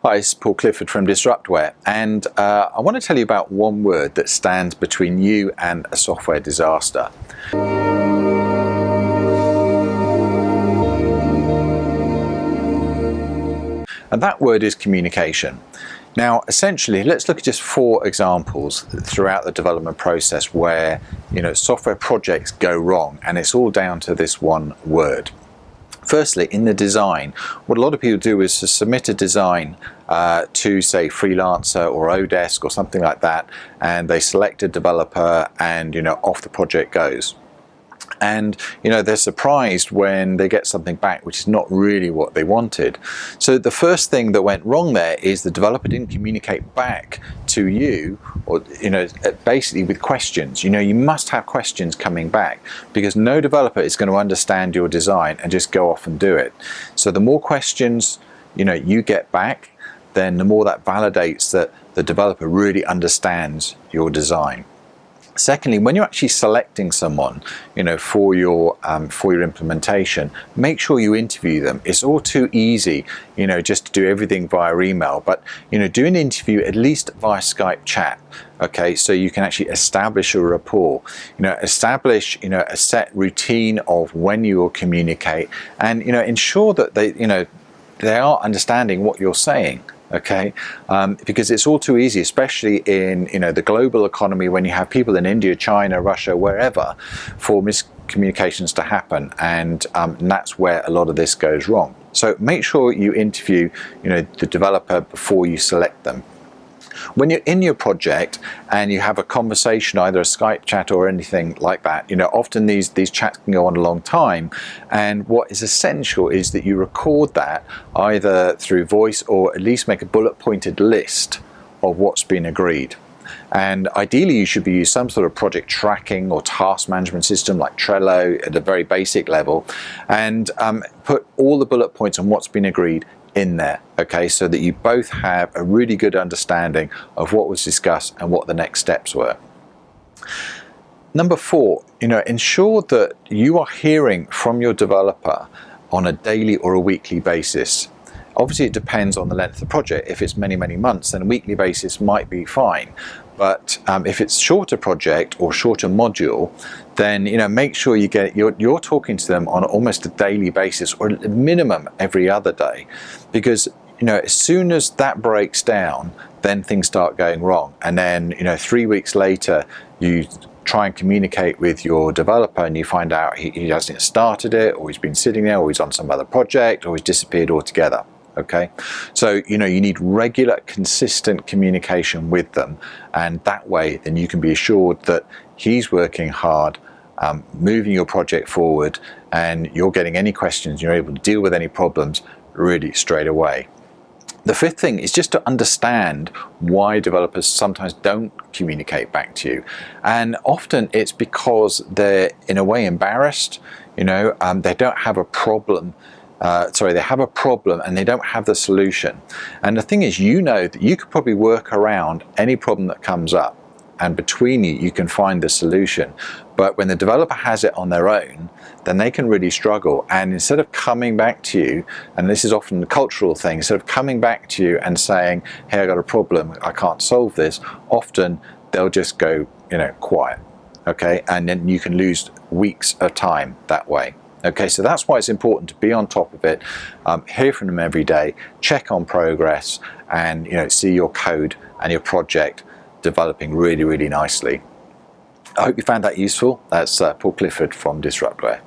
Hi, it's Paul Clifford from Disruptware, and I want to tell you about one word that stands between you and a software disaster. And that word is communication. Now, essentially, let's look at just 4 examples throughout the development process where, software projects go wrong, and it's all down to this one word. Firstly, in the design, what a lot of people do is to submit a design to, say, Freelancer or Odesk or something like that, and they select a developer and, off the project goes. And they're surprised when they get something back which is not really what they wanted. So the first thing that went wrong there is the developer didn't communicate back to you, or basically with questions. You must have questions coming back, because no developer is going to understand your design and just go off and do it. So the more questions you get back, then the more that validates that the developer really understands your design. Secondly, when you're actually selecting someone, for your implementation, make sure you interview them. It's all too easy, just to do everything via email. But do an interview at least via Skype chat. Okay, so you can actually establish a rapport. Establish a set routine of when you will communicate, and ensure that they are understanding what you're saying. Okay, because it's all too easy, especially in the global economy, when you have people in India, China, Russia, wherever, for miscommunications to happen, and that's where a lot of this goes wrong. So make sure you interview the developer before you select them. When you're in your project and you have a conversation, either a Skype chat or anything like that, often these chats can go on a long time, and what is essential is that you record that either through voice, or at least make a bullet pointed list of what's been agreed. And ideally you should be using some sort of project tracking or task management system like Trello at a very basic level, and put all the bullet points on what's been agreed in there, okay, so that you both have a really good understanding of what was discussed and what the next steps were. Number 4, ensure that you are hearing from your developer on a daily or a weekly basis. Obviously it depends on the length of the project. If it's many months, then a weekly basis might be fine. But if it's shorter project or shorter module, then make sure you're talking to them on almost a daily basis, or at minimum every other day, because as soon as that breaks down, then things start going wrong. And then 3 weeks later, you try and communicate with your developer and you find out he hasn't started it, or he's been sitting there, or he's on some other project, or he's disappeared altogether. Okay, so you need regular, consistent communication with them, and that way then you can be assured that he's working hard, moving your project forward, and you're getting any questions, you're able to deal with any problems really straight away. The 5th thing is just to understand why developers sometimes don't communicate back to you, and often it's because they're in a way embarrassed. They don't have a problem. They have a problem and they don't have the solution. And the thing is, that you could probably work around any problem that comes up, and between you can find the solution. But when the developer has it on their own, then they can really struggle. And instead of coming back to you, and this is often a cultural thing, instead of coming back to you and saying, hey, I got a problem, I can't solve this, often they'll just go, quiet. Okay, and then you can lose weeks of time that way. Okay, so that's why it's important to be on top of it, hear from them every day, check on progress, and see your code and your project developing really nicely. I hope you found that useful. That's Paul Clifford from Disruptware.